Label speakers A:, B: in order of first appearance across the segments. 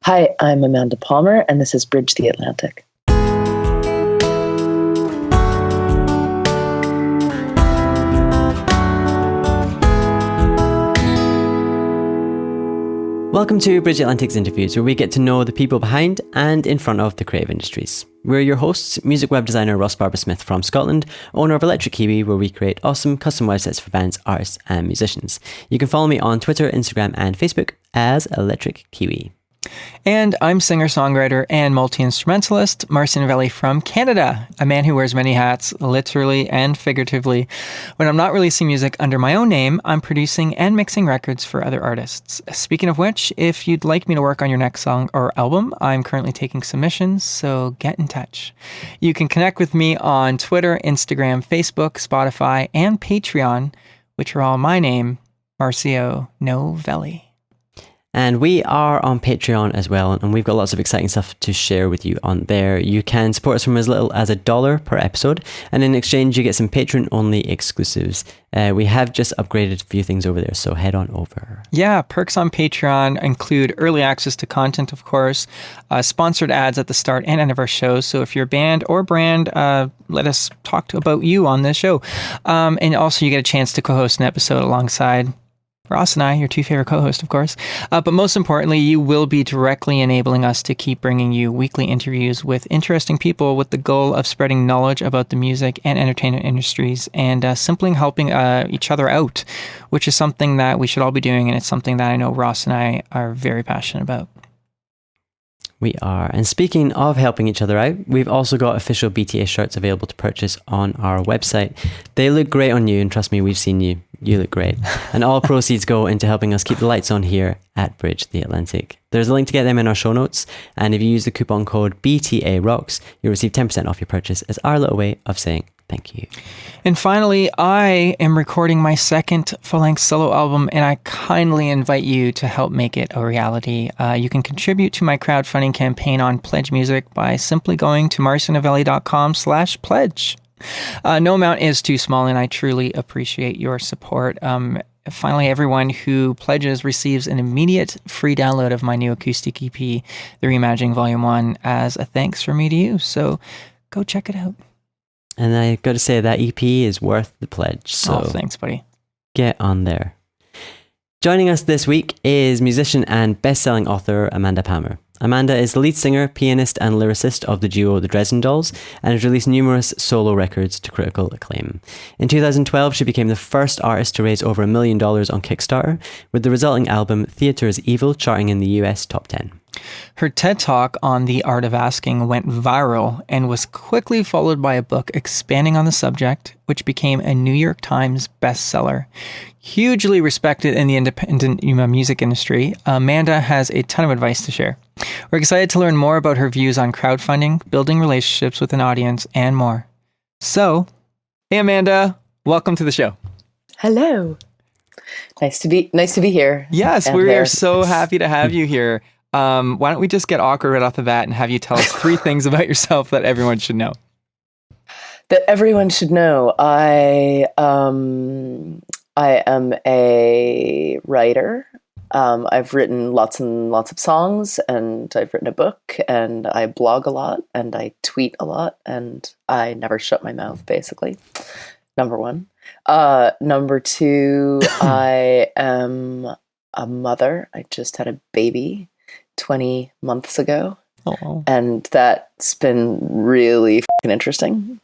A: Hi, I'm Amanda Palmer, and this is Bridge the Atlantic.
B: Welcome to Bridge Atlantic's interviews, where we get to know the people behind and in front of the creative industries. We're your hosts, music web designer Ross Barber-Smith from Scotland, owner of Electric Kiwi, where we create awesome custom websites for bands, artists and musicians. You can follow me on Twitter, Instagram and Facebook as Electric Kiwi.
C: And I'm singer-songwriter and multi-instrumentalist Marcio Novelli from Canada, a man who wears many hats, literally and figuratively. When I'm not releasing music under my own name, I'm producing and mixing records for other artists. Speaking of which, if you'd like me to work on your next song or album, I'm currently taking submissions, so get in touch. You can connect with me on Twitter, Instagram, Facebook, Spotify, and Patreon, which are all my name, Marcio Novelli.
B: And we are on Patreon as well, and we've got lots of exciting stuff to share with you on there. You can support us from as little as $1 per episode, and in exchange you get some Patreon-only exclusives. We have just upgraded a few things over there, so head on over.
C: Yeah, perks on Patreon include early access to content, of course, sponsored ads at the start and end of our shows. So if you're a band or brand, let us talk about you on this show. And also you get a chance to co-host an episode alongside Ross and I, your two favorite co-hosts, of course. But most importantly, you will be directly enabling us to keep bringing you weekly interviews with interesting people with the goal of spreading knowledge about the music and entertainment industries and simply helping each other out, which is something that we should all be doing. And it's something that I know Ross and I are very passionate about.
B: We are. And speaking of helping each other out, we've also got official BTA shirts available to purchase on our website. They look great on you, and trust me, we've seen you. You look great. And all proceeds go into helping us keep the lights on here at Bridge the Atlantic. There's a link to get them in our show notes, and if you use the coupon code BTAROCKS, you'll receive 10% off your purchase as our little way of saying thank you.
C: And finally, I am recording my second full-length solo album, and I kindly invite you to help make it a reality. You can contribute to my crowdfunding campaign on Pledge Music by simply going to marcionovelli.com/pledge. No amount is too small, and I truly appreciate your support. Finally, everyone who pledges receives an immediate free download of my new acoustic EP, The Reimagining Volume 1, as a thanks from me to you. So go check it out.
B: And I got to say, that EP is worth the pledge. So
C: thanks, buddy.
B: Get on there. Joining us this week is musician and best-selling author Amanda Palmer. Amanda is the lead singer, pianist and lyricist of the duo The Dresden Dolls and has released numerous solo records to critical acclaim. In 2012, she became the first artist to raise over $1 million on Kickstarter, with the resulting album Theatre is Evil charting in the US top 10.
C: Her TED Talk on the art of asking went viral and was quickly followed by a book expanding on the subject, which became a New York Times bestseller. Hugely respected in the independent music industry, Amanda has a ton of advice to share. We're excited to learn more about her views on crowdfunding, building relationships with an audience, and more. So, hey Amanda, welcome to the show.
A: Hello. Nice to be here.
C: Yes, we are so happy to have you here. Why don't we just get awkward right off the bat and have you tell us 3 things about yourself that everyone should know?
A: That everyone should know. I am a writer. I've written lots and lots of songs, and I've written a book, and I blog a lot, and I tweet a lot, and I never shut my mouth, basically. Number 1. Number 2, I am a mother. I just had a baby 20 months ago.
C: Oh.
A: And that's been really fucking interesting.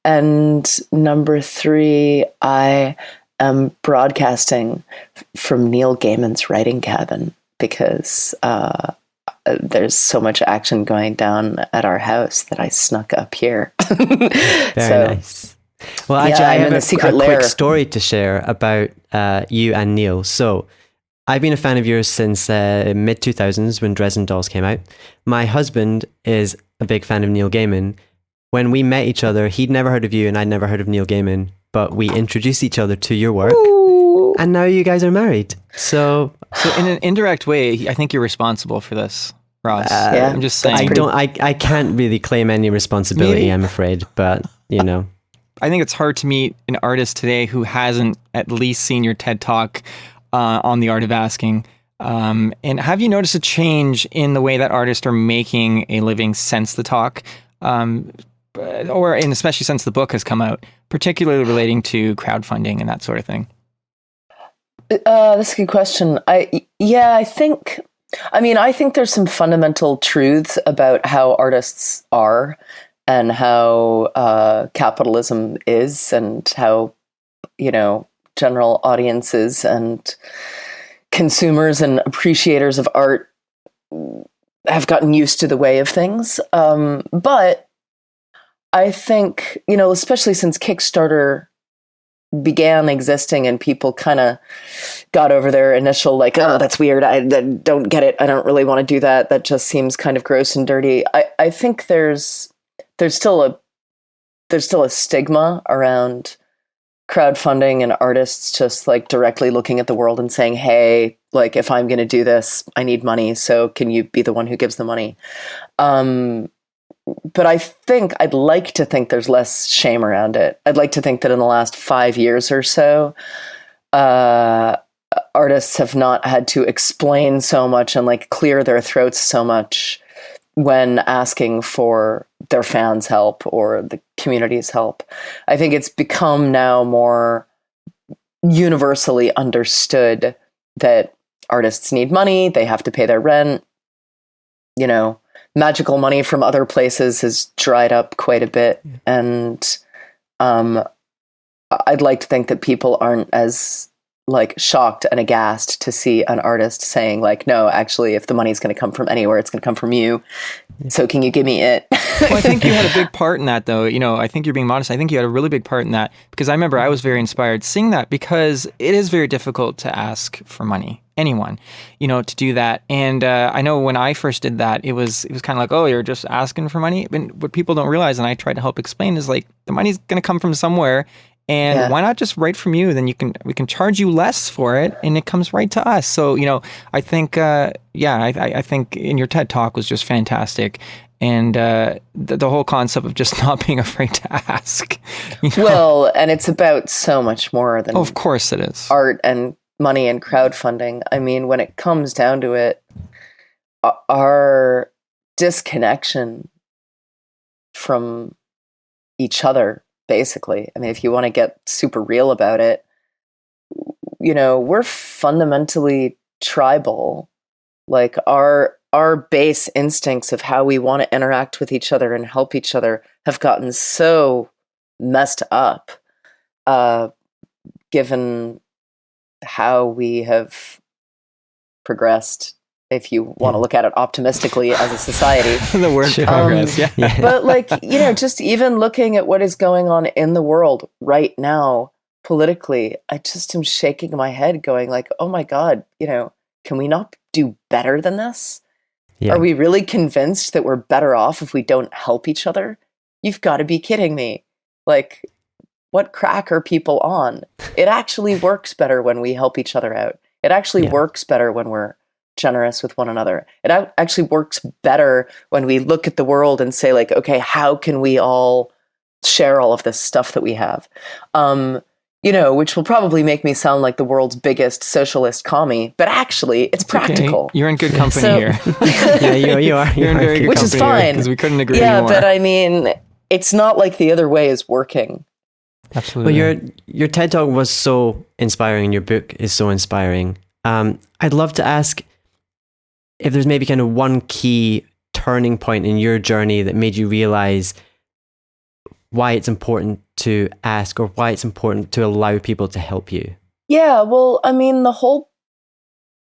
A: And number 3, I am broadcasting from Neil Gaiman's writing cabin because there's so much action going down at our house that I snuck up here.
B: Very nice. Well, actually, I have a quick story to share about you and Neil. So I've been a fan of yours since mid-2000s when Dresden Dolls came out. My husband is a big fan of Neil Gaiman. When we met each other, he'd never heard of you and I'd never heard of Neil Gaiman, but we introduced each other to your work. Ooh. And now you guys are married. So
C: in an indirect way, I think you're responsible for this, Ross.
A: Yeah,
C: I'm just saying.
B: I can't really claim any responsibility,
C: Maybe.
B: I'm afraid, but you know.
C: I think it's hard to meet an artist today who hasn't at least seen your TED Talk on the art of asking. And have you noticed a change in the way that artists are making a living since the talk, and especially since the book has come out, particularly relating to crowdfunding and that sort of thing?
A: That's a good question. I think there's some fundamental truths about how artists are and how capitalism is and how, general audiences and consumers and appreciators of art have gotten used to the way of things. But I think, especially since Kickstarter began existing and people kind of got over their initial oh, that's weird, I don't get it, I don't really want to do that, that just seems kind of gross and dirty. I think there's still a stigma around crowdfunding and artists just directly looking at the world and saying, hey, if I'm going to do this, I need money, so can you be the one who gives the money? But I'd like to think there's less shame around it. I'd like to think that in the last 5 years or so, artists have not had to explain so much and clear their throats so much when asking for their fans' help or the community's help. I think it's become now more universally understood that artists need money, they have to pay their rent. Magical money from other places has dried up quite a bit. And I'd like to think that people aren't as shocked and aghast to see an artist saying no, actually, if the money's going to come from anywhere, it's going to come from you. So can you give me it?
C: Well, I think you had a big part in that, though. I think you're being modest. I think you had a really big part in that, because I remember I was very inspired seeing that, because it is very difficult to ask for money, anyone, to do that. And I know when I first did that, it was kind of oh, you're just asking for money. And what people don't realize, and I try to help explain, is the money's going to come from somewhere. And why not just write from you? Then we can charge you less for it, and it comes right to us. So I think I think in your TED Talk was just fantastic, and the whole concept of just not being afraid to ask.
A: Well, and it's about so much more than
C: of course it is
A: art and money and crowdfunding. I mean, when it comes down to it, our disconnection from each other. Basically, I mean, if you want to get super real about it, we're fundamentally tribal. Our base instincts of how we want to interact with each other and help each other have gotten so messed up, given how we have progressed. If you want to look at it optimistically as a society.
C: The word progress, yeah.
A: But just even looking at what is going on in the world right now, politically, I just am shaking my head going oh my God, can we not do better than this? Yeah. Are we really convinced that we're better off if we don't help each other? You've got to be kidding me. What crack are people on? It actually works better when we help each other out. It actually works better when we're generous with one another. It actually works better when we look at the world and say okay, how can we all share all of this stuff that we have? Which will probably make me sound like the world's biggest socialist commie, but actually it's practical.
C: Okay. You're in good company here.
B: Yeah, you are.
C: You're in very good
A: which
C: company,
A: is fine.
C: Because we couldn't agree more.
A: But I mean, it's not like the other way is working.
C: Absolutely.
B: Well, your TED Talk was so inspiring, and your book is so inspiring. I'd love to ask if there's maybe kind of one key turning point in your journey that made you realize why it's important to ask, or why it's important to allow people to help you.
A: Yeah, well, I mean, the whole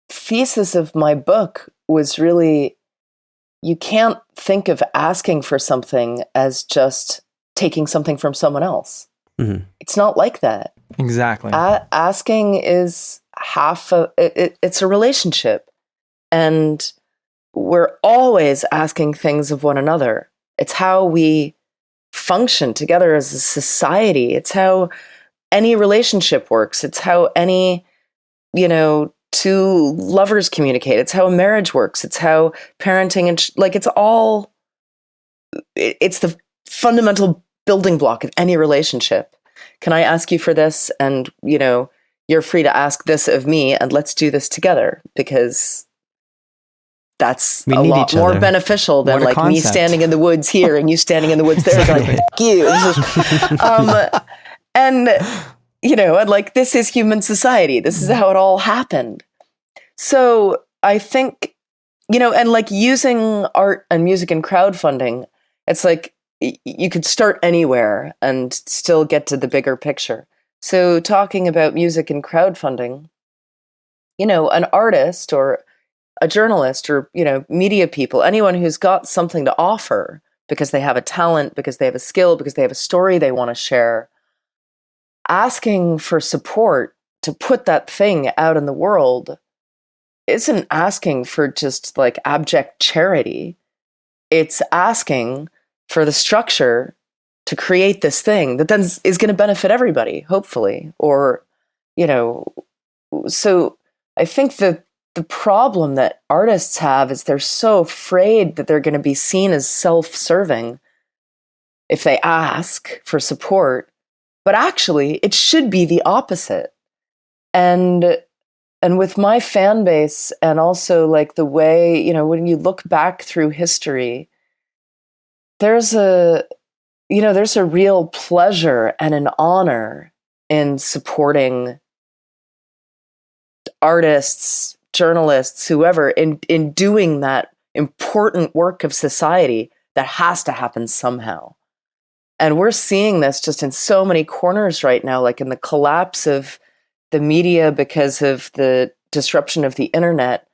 A: thesis of my book was really, you can't think of asking for something as just taking something from someone else. Mm-hmm. It's not like that.
C: Exactly.
A: Asking is it's a relationship. And we're always asking things of one another. It's how we function together as a society. It's how any relationship works. It's how any, two lovers communicate. It's how a marriage works. It's how parenting and it's the fundamental building block of any relationship. Can I ask you for this? And, you're free to ask this of me, and let's do this together, because that's a lot more beneficial than like me standing in the woods here and you standing in the woods there. Like, fuck you. And, you know, and like, this is human society. This is how it all happened. So I think, you know, and like using art and music and crowdfunding, it's like you could start anywhere and still get to the bigger picture. So talking about music and crowdfunding, you know, an artist or a journalist or, you know, media people, anyone who's got something to offer because they have a talent, because they have a skill, because they have a story they want to share, asking for support to put that thing out in the world isn't asking for just like abject charity. It's asking for the structure to create this thing that then is going to benefit everybody, hopefully. Or, you know, so I think that the problem that artists have is they're so afraid that they're going to be seen as self-serving if they ask for support. But actually, it should be the opposite. And with my fan base, and also like the way, you know, when you look back through history, there's a real pleasure and an honor in supporting artists, journalists, whoever, in doing that important work of society that has to happen somehow. And we're seeing this just in so many corners right now, like in the collapse of the media because of the disruption of the internet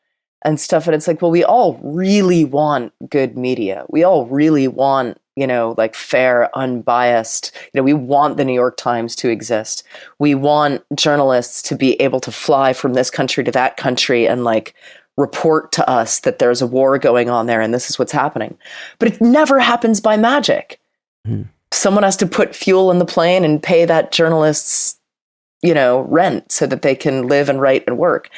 A: and stuff. And it's like, well, we all really want good media. We all really want, you know, like fair, unbiased, you know, we want the New York Times to exist. We want journalists to be able to fly from this country to that country and like report to us that there's a war going on there and this is what's happening. But it never happens by magic. Mm. Someone has to put fuel in the plane and pay that journalist's, you know, rent so that they can live and write and work.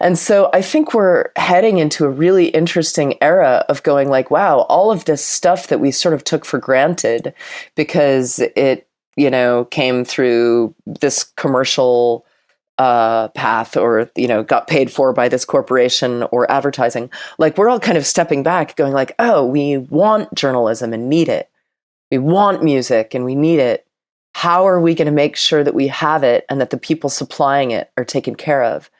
A: And so I think we're heading into a really interesting era of going like, wow, all of this stuff that we sort of took for granted because it, you know, came through this commercial path or, you know, got paid for by this corporation or advertising. Like we're all kind of stepping back going like, oh, we want journalism and need it. We want music and we need it. How are we going to make sure that we have it and that the people supplying it are taken care of?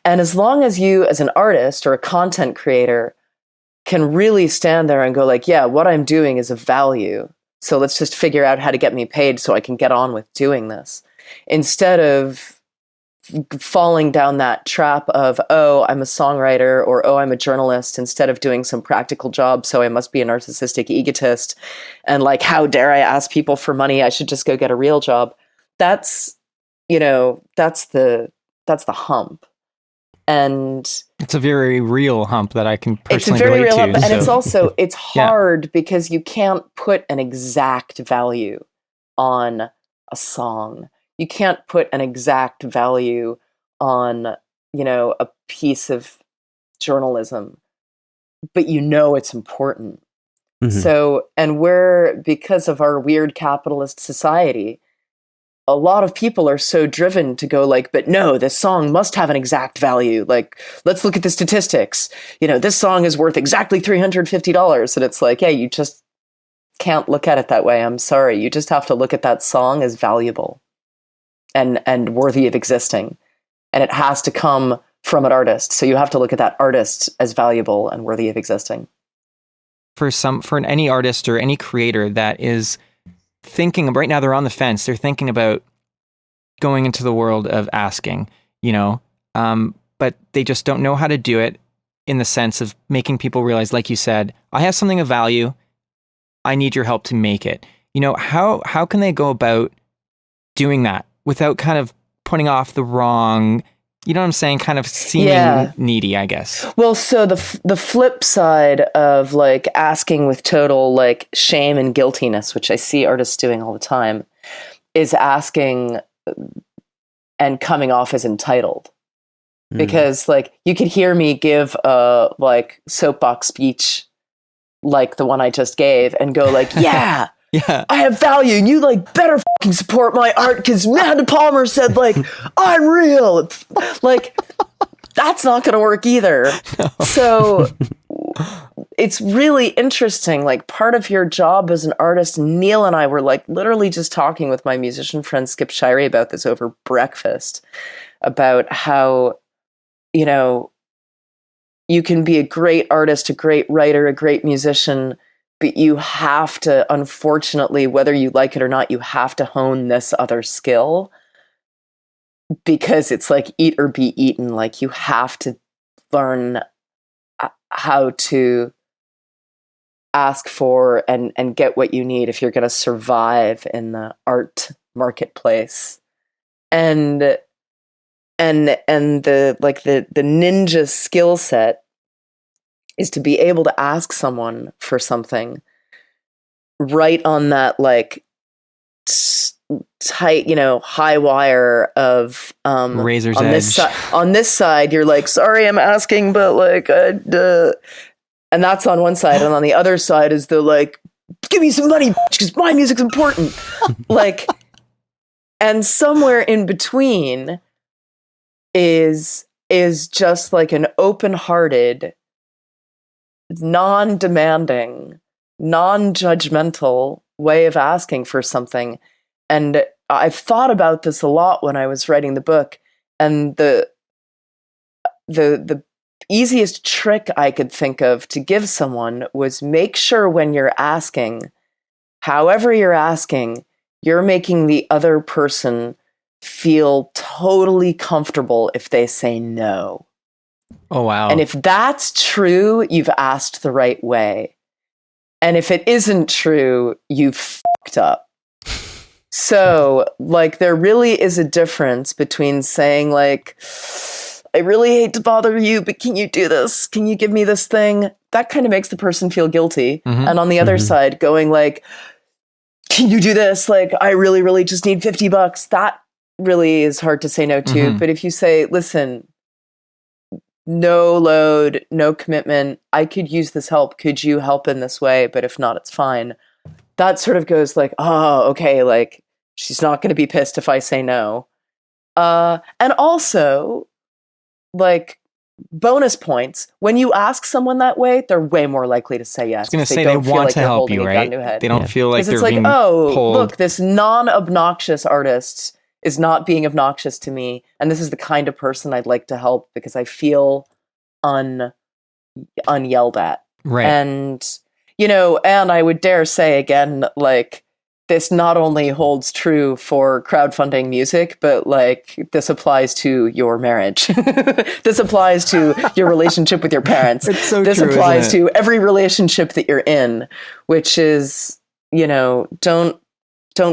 A: And as long as you, as an artist or a content creator, can really stand there and go like, yeah, what I'm doing is of value. So let's just figure out how to get me paid so I can get on with doing this. Instead of falling down that trap of, oh, I'm a songwriter or, oh, I'm a journalist, instead of doing some practical job. So I must be a narcissistic egotist. And like, how dare I ask people for money? I should just go get a real job. That's, you know, that's the hump. And
C: it's a very real hump that I can personally
A: relate to. It's a very real
C: to,
A: hump. And it's also, it's hard because you can't put an exact value on a song. You can't put an exact value on, you know, a piece of journalism, but you know it's important. Mm-hmm. So, and because of our weird capitalist society, a lot of people are so driven to go like, but no, this song must have an exact value. Like, let's look at the statistics. You know, this song is worth exactly $350. And it's like, yeah, you just can't look at it that way. I'm sorry. You just have to look at that song as valuable and worthy of existing. And it has to come from an artist. So you have to look at that artist as valuable and worthy of existing.
C: For any artist or any creator that is thinking right now, they're on the fence. They're thinking about going into the world of asking, you know, but they just don't know how to do it in the sense of making people realize, like you said, I have something of value. I need your help to make it. You know, how can they go about doing that without kind of putting off the wrong, you know what I'm saying, kind of seeming needy, I guess?
A: Well, so the flip side of like asking with total like shame and guiltiness, which I see artists doing all the time, is asking and coming off as entitled. Because like you could hear me give a like soapbox speech like the one I just gave and go like, yeah, I have value and you like better support my art because Amanda Palmer said, like, I'm real. Like, that's not going to work either. No. So it's really interesting. Like, part of your job as an artist, Neil and I were like literally just talking with my musician friend Skip Shirey about this over breakfast, about how, you know, you can be a great artist, a great writer, a great musician, but you have to, unfortunately, whether you like it or not, you have to hone this other skill, because it's like eat or be eaten. Like, you have to learn how to ask for and get what you need if you're going to survive in the art marketplace. And the ninja skill set is to be able to ask someone for something right on that, like, tight, you know, high wire of
C: razor's
A: on
C: edge.
A: On this side, you're like, sorry, I'm asking, but like, and that's on one side, and on the other side is the like, give me some money because my music's important. Like, and somewhere in between is just like an open-hearted, non-demanding, non-judgmental way of asking for something. And I've thought about this a lot when I was writing the book, and the easiest trick I could think of to give someone was make sure when you're asking, however you're asking, you're making the other person feel totally comfortable if they say no.
C: Oh, wow.
A: And if that's true, you've asked the right way. And if it isn't true, you've fucked up. So, like, there really is a difference between saying, like, I really hate to bother you, but can you do this? Can you give me this thing? That kind of makes the person feel guilty. Mm-hmm. And on the other side, going like, can you do this? Like, I really, really just need $50. That really is hard to say no to. Mm-hmm. But if you say, listen, no load, no commitment, I could use this help. Could you help in this way? But if not, it's fine. That sort of goes like, oh, okay, like, she's not going to be pissed if I say no. And also, like, bonus points, when you ask someone that way, they're way more likely to say yes.
C: I was going to say they want to help you, right? They don't feel like they're being pulled.
A: Look, this non-obnoxious artist is not being obnoxious to me, and this is the kind of person I'd like to help because I feel unyelled at.
C: Right.
A: And, you know, and I would dare say again, like, this not only holds true for crowdfunding music, but like, this applies to your marriage. This applies to your relationship with your parents.
C: It's so
A: this
C: true,
A: applies to every relationship that you're in, which is, you know, don't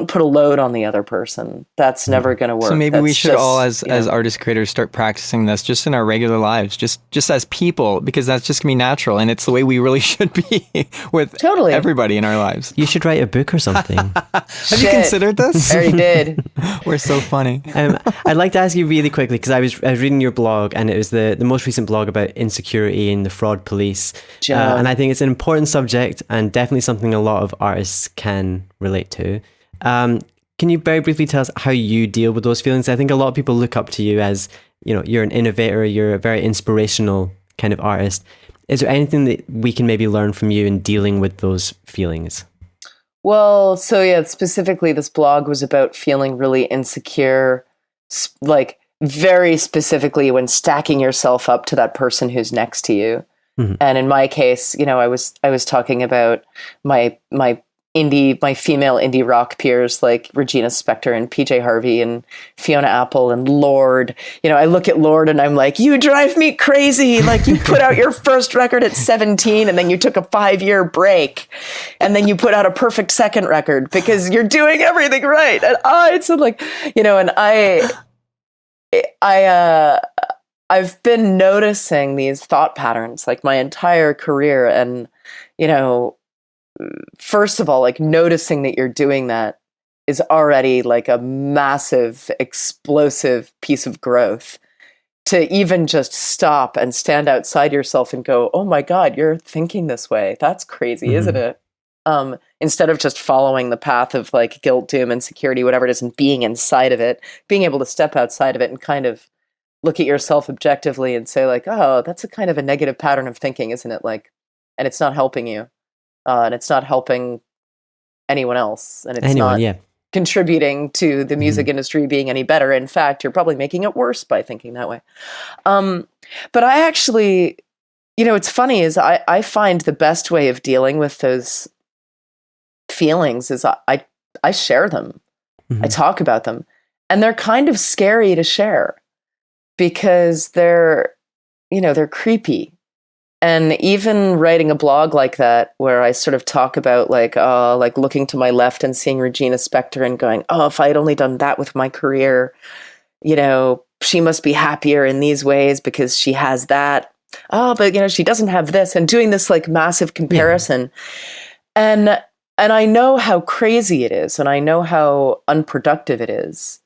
A: put a load on the other person. That's never going to work.
C: So maybe we should all, as artist creators, start practicing this just in our regular lives, just as people, because that's just going to be natural. And it's the way we really should be with everybody in our lives.
B: You should write a book or something.
C: Have you considered this?
A: I already did.
C: We're so funny.
B: I'd like to ask you really quickly, because I was reading your blog, and it was the most recent blog about insecurity and the fraud police. And I think it's an important subject and definitely something a lot of artists can relate to. Can you very briefly tell us how you deal with those feelings? I think a lot of people look up to you as, you know, you're an innovator, you're a very inspirational kind of artist. Is there anything that we can maybe learn from you in dealing with those feelings?
A: Well, so yeah, specifically this blog was about feeling really insecure, like very specifically when stacking yourself up to that person who's next to you. Mm-hmm. And in my case, you know, I was talking about my female indie rock peers like Regina Spektor and PJ Harvey and Fiona Apple and Lorde. You know, I look at Lorde and I'm like, you drive me crazy. Like, you put out your first record at 17 and then you took a 5-year break and then you put out a perfect second record because you're doing everything right. And it's like, you know, and I've been noticing these thought patterns like my entire career. And, you know, first of all, like, noticing that you're doing that is already like a massive, explosive piece of growth. To even just stop and stand outside yourself and go, oh my God, you're thinking this way. That's crazy, isn't it? instead of just following the path of like guilt, doom, insecurity, whatever it is, and being inside of it, being able to step outside of it and kind of look at yourself objectively and say like, oh, that's a kind of a negative pattern of thinking, isn't it? Like, and it's not helping you, and it's not helping anyone else, and it's not contributing to the music industry being any better. In fact, you're probably making it worse by thinking that way. But I actually, it's funny is I find the best way of dealing with those feelings is I share them. I talk about them, and they're kind of scary to share because they're creepy. And even writing a blog like that, where I sort of talk about like looking to my left and seeing Regina Spektor and going, oh, if I had only done that with my career, she must be happier in these ways because she has that. Oh, but she doesn't have this, and doing this like massive comparison. Yeah. And I know how crazy it is, and I know how unproductive it is.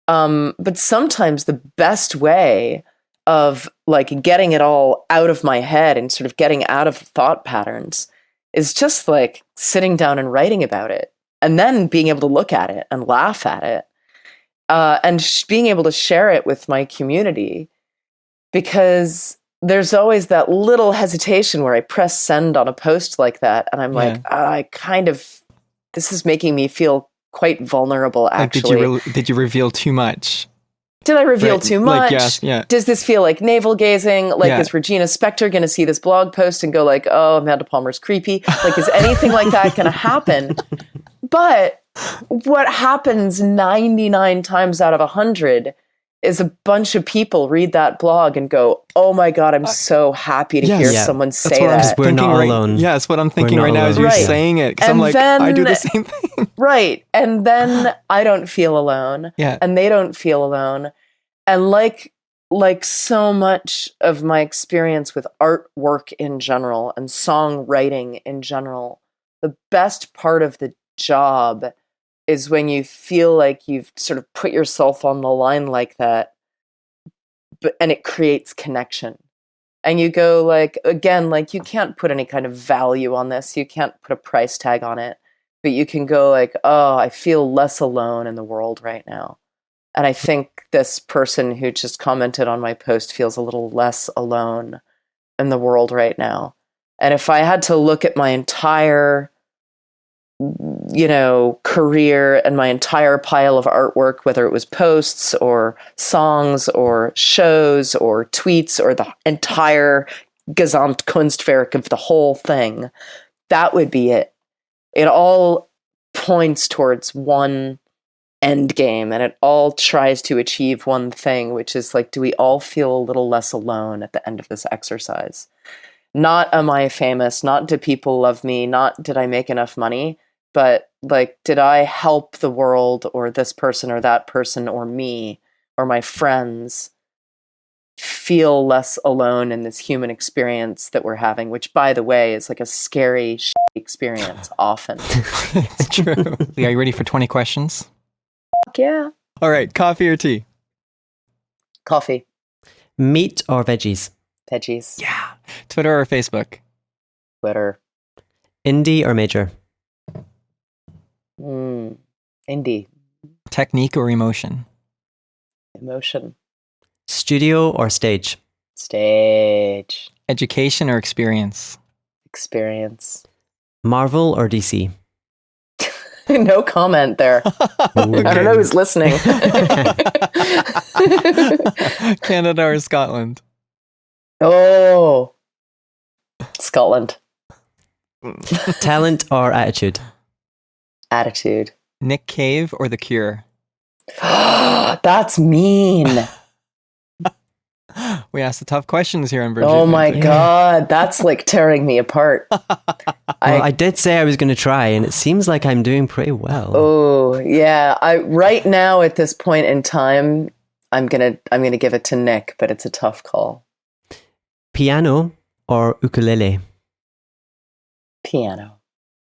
A: But sometimes the best way of like getting it all out of my head and sort of getting out of thought patterns is just like sitting down and writing about it, and then being able to look at it and laugh at it, and being able to share it with my community, because there's always that little hesitation where I press send on a post like that, and I'm like, this is making me feel quite vulnerable, actually.
C: Like, did you reveal too much?
A: Did I reveal too much?
C: Like,
A: Does this feel like navel gazing? Like, is Regina Spektor going to see this blog post and go like, oh, Amanda Palmer's creepy? Like, is anything like that going to happen? But what happens 99 times out of 100 is a bunch of people read that blog and go, oh my God, I'm so happy to hear someone say that.
B: We're not alone.
C: Yeah, that's what I'm thinking right now as you're saying it. Because I'm like, I do the same thing.
A: Right. And then I don't feel alone.
C: Yeah.
A: And they don't feel alone. And like so much of my experience with artwork in general and songwriting in general, the best part of the job is when you feel like you've sort of put yourself on the line like that, and it creates connection. And you go like, again, like you can't put any kind of value on this. You can't put a price tag on it, but you can go like, oh, I feel less alone in the world right now. And I think this person who just commented on my post feels a little less alone in the world right now. And if I had to look at my entire career and my entire pile of artwork, whether it was posts or songs or shows or tweets or the entire Gesamtkunstwerk of the whole thing, that would be it. It all points towards one end game, and it all tries to achieve one thing, which is like, do we all feel a little less alone at the end of this exercise? Not am I famous, not do people love me, not did I make enough money, but like, did I help the world or this person or that person or me or my friends feel less alone in this human experience that we're having, which, by the way, is like a scary experience often.
C: It's true. Are you ready for 20 questions?
A: Yeah.
C: All right. Coffee or tea?
A: Coffee.
B: Meat or veggies?
A: Veggies.
C: Yeah. Twitter or Facebook?
A: Twitter.
B: Indie or major?
A: Indie.
C: Technique or emotion?
A: Emotion.
B: Studio or stage?
A: Stage.
C: Education or experience?
A: Experience.
B: Marvel or DC?
A: No comment there. I don't know who's listening.
C: Canada or Scotland?
A: Oh, Scotland.
B: Talent or attitude?
A: Attitude.
C: Nick Cave or The Cure?
A: That's mean.
C: We asked the tough questions here on Bridget.
A: Oh my God, that's like tearing me apart.
B: I did say I was going to try, and it seems like I'm doing pretty well.
A: Oh yeah, right now at this point in time, I'm gonna give it to Nick, but it's a tough call.
B: Piano or ukulele?
A: Piano.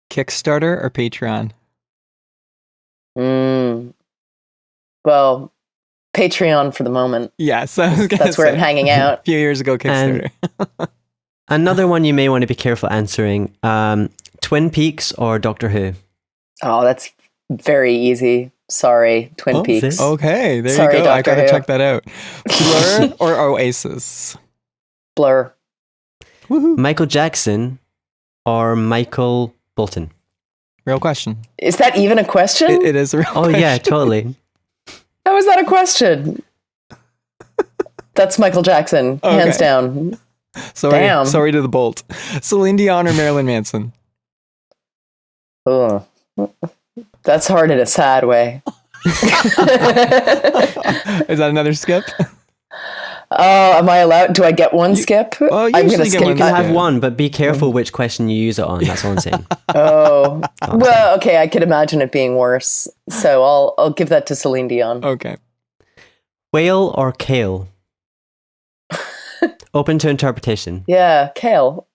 C: Kickstarter or Patreon?
A: Well, Patreon for the moment.
C: Yes,
A: that's where I'm hanging out.
C: A few years ago, Kickstarter.
B: Another one you may want to be careful answering. Twin Peaks or Doctor Who?
A: Oh, that's very easy. Sorry, Twin Peaks.
C: Okay, there
A: Sorry,
C: you go.
A: Doctor
C: I got to
A: Who.
C: check that out. Blur or Oasis?
A: Blur.
C: Woohoo.
B: Michael Jackson or Michael Bolton?
C: Real question.
A: Is that even a question?
C: It is a real question.
B: Oh, yeah, totally.
A: How is that a question? That's Michael Jackson, hands down.
C: Sorry to the Bolt. Celine Dion or Marilyn Manson?
A: Ugh. That's hard in a sad way.
C: Is that another skip?
B: Am I allowed? Do I get one skip?
C: I'm
B: gonna skip. You can have one, but be careful which question you use it on. That's all I'm saying.
A: Well, okay. I could imagine it being worse, so I'll give that to Celine Dion.
C: Okay.
B: Whale or kale? Open to interpretation.
A: Yeah, kale.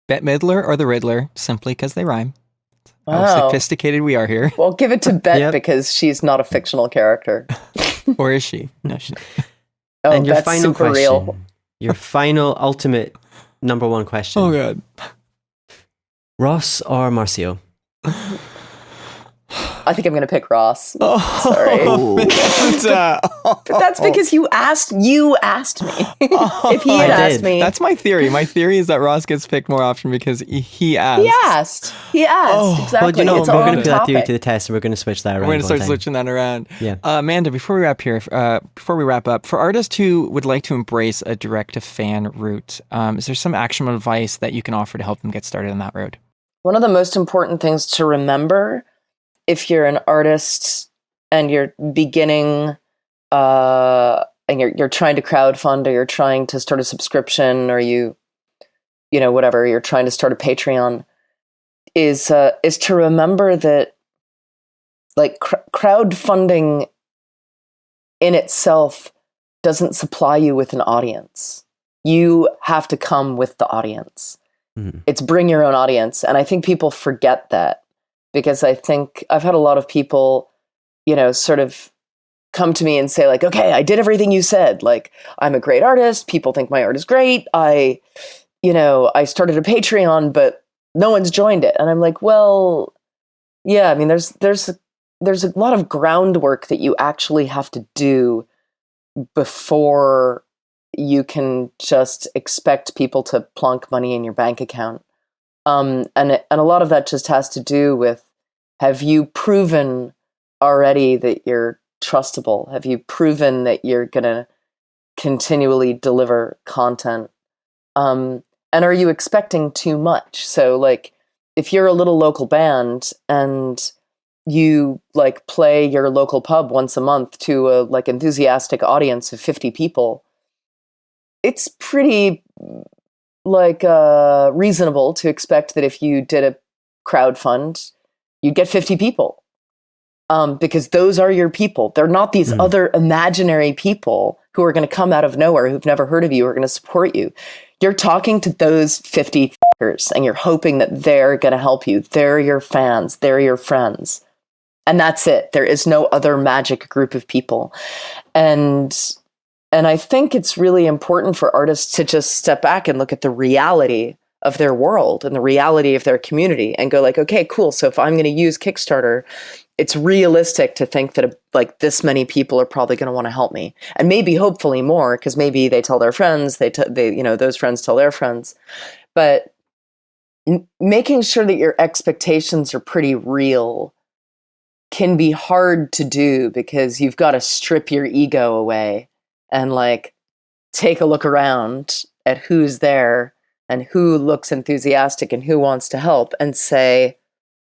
C: Bette Midler or the Riddler, simply because they rhyme.
A: Wow.
C: How sophisticated we are here.
A: Well, give it to Bette because she's not a fictional character.
C: Or is she? No, she's not.
A: Oh,
B: and your
A: that's
B: final
A: super
B: question.
A: real.
B: Your final, ultimate, number one question.
C: Oh, God.
B: Ross or Marcio?
A: I think I'm going to pick Ross.
C: Oh,
A: Sorry. But that's because you asked me. If he had asked me.
C: That's my theory. My theory is that Ross gets picked more often because he asked.
A: He asked. Exactly.
B: Well,
A: it's
B: we're going to
A: on
B: put that theory
A: topic.
B: to the test, and we're going to switch that around.
C: We're going to start switching that around.
B: Yeah.
C: Amanda, before we wrap up, for artists who would like to embrace a direct-to-fan route, is there some actionable advice that you can offer to help them get started on that road?
A: One of the most important things to remember if you're an artist and you're beginning and you're trying to crowdfund, or you're trying to start a subscription, or whatever, you're trying to start a Patreon, is to remember that like crowdfunding in itself doesn't supply you with an audience. You have to come with the audience. Mm-hmm. It's bring your own audience. And I think people forget that, because I think I've had a lot of people, sort of come to me and say like, okay, I did everything you said. Like, I'm a great artist. People think my art is great. I started a Patreon, but no one's joined it. And I'm like, well, yeah, I mean, there's a lot of groundwork that you actually have to do before you can just expect people to plunk money in your bank account. And a lot of that just has to do with, have you proven already that you're trustable? Have you proven that you're going to continually deliver content? And are you expecting too much? So like, if you're a little local band and you like play your local pub once a month to a like enthusiastic audience of 50 people, it's pretty like reasonable to expect that if you did a crowdfund, you'd get 50 people, because those are your people. They're not these other imaginary people who are going to come out of nowhere, who've never heard of you, who are going to support you. You're talking to those 50 fuckers, and you're hoping that they're going to help you. They're your fans. They're your friends. And that's it. There is no other magic group of people. And I think it's really important for artists to just step back and look at the reality of their world and the reality of their community and go like, okay, cool. So if I'm going to use Kickstarter, it's realistic to think that like this many people are probably going to want to help me, and maybe hopefully more, because maybe they tell their friends, they those friends tell their friends. But making sure that your expectations are pretty real can be hard to do, because you've got to strip your ego away and like take a look around at who's there and who looks enthusiastic and who wants to help, and say,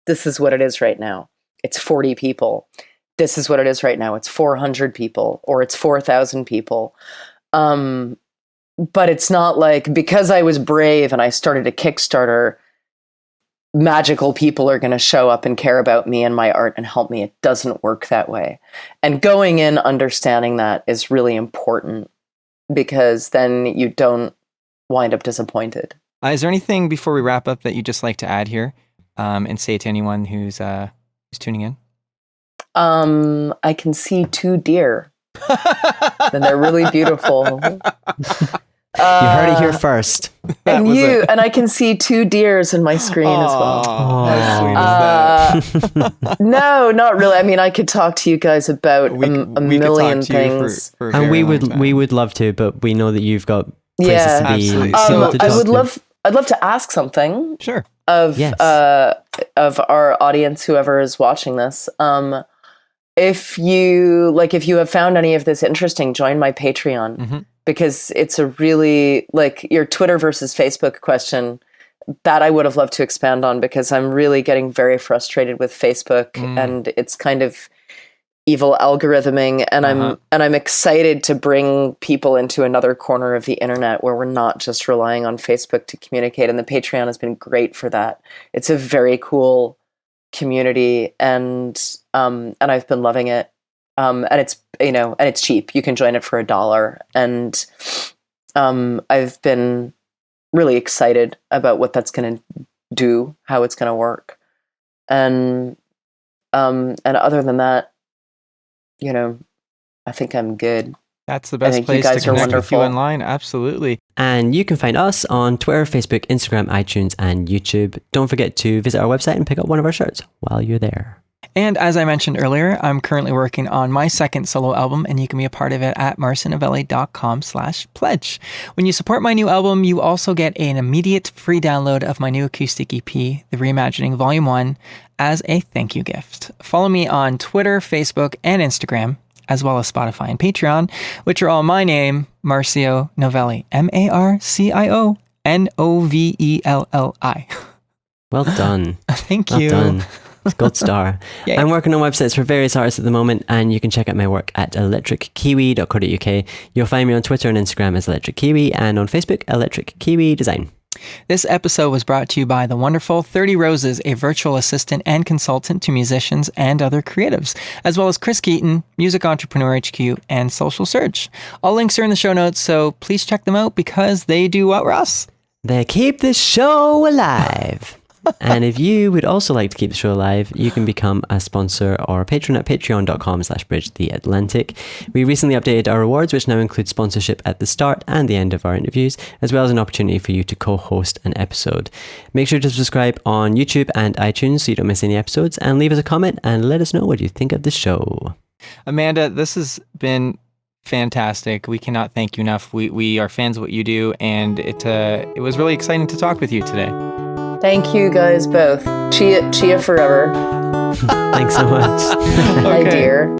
A: this is what it is right now. It's 40 people. This is what it is right now. It's 400 people, or it's 4,000 people. But it's not like, because I was brave and I started a Kickstarter, magical people are going to show up and care about me and my art and help me. It doesn't work that way. And going in understanding that is really important, because then you don't wind up disappointed.
C: Is there anything before we wrap up that you'd just like to add here, and say to anyone who's tuning in?
A: I can see 2 deer and they're really beautiful.
B: You heard it here first.
A: And I can see 2 deers in my screen as well.
C: How sweet is that?
A: No, not really. I mean, I could talk to you guys about a million things.
C: For
B: and we would love to, but we know that you've got places to be.
A: I'd love to ask something.
C: Sure.
A: Of our audience, whoever is watching this. If you have found any of this interesting, join my Patreon, because it's a really, like, your Twitter versus Facebook question that I would have loved to expand on, because I'm really getting very frustrated with Facebook and it's kind of evil algorithming, and I'm excited to bring people into another corner of the internet where we're not just relying on Facebook to communicate, and the Patreon has been great for that. It's a very cool community, and I've been loving it. And it's, and it's cheap. You can join it for $1, and I've been really excited about what that's going to do, how it's going to work, and other than that, I think I'm good.
C: That's the best place to connect with you online. Absolutely.
B: And you can find us on Twitter, Facebook, Instagram, iTunes, and YouTube. Don't forget to visit our website and pick up one of our shirts while you're there.
C: And as I mentioned earlier, I'm currently working on my second solo album, and you can be a part of it at marcinovelli.com/pledge. When you support my new album, you also get an immediate free download of my new acoustic EP, The Reimagining Volume 1, as a thank you gift. Follow me on Twitter, Facebook, and Instagram, as well as Spotify and Patreon, which are all my name, Marcio Novelli, MARCIO NOVELLI.
B: Well done.
C: Thank you.
B: Well done. Gold star. Yay. I'm working on websites for various artists at the moment, and you can check out my work at electrickiwi.co.uk. You'll find me on Twitter and Instagram as Electric Kiwi, and on Facebook, Electric Kiwi Design.
C: This episode was brought to you by the wonderful 30 Roses, a virtual assistant and consultant to musicians and other creatives, as well as Chris Keaton, Music Entrepreneur HQ, and Social Search. All links are in the show notes, so please check them out because they do what, Ross?
B: They keep the show alive. And if you would also like to keep the show alive, you can become a sponsor or a patron at patreon.com/bridgetheatlantic. We recently updated our rewards, which now include sponsorship at the start and the end of our interviews, as well as an opportunity for you to co-host an episode. Make sure to subscribe on YouTube and iTunes so you don't miss any episodes, and leave us a comment and let us know what you think of the show.
C: Amanda, this has been fantastic. We cannot thank you enough. We are fans of what you do, and it was really exciting to talk with you today.
A: Thank you guys both. Chia forever.
B: Thanks so much.
A: Hi, dear.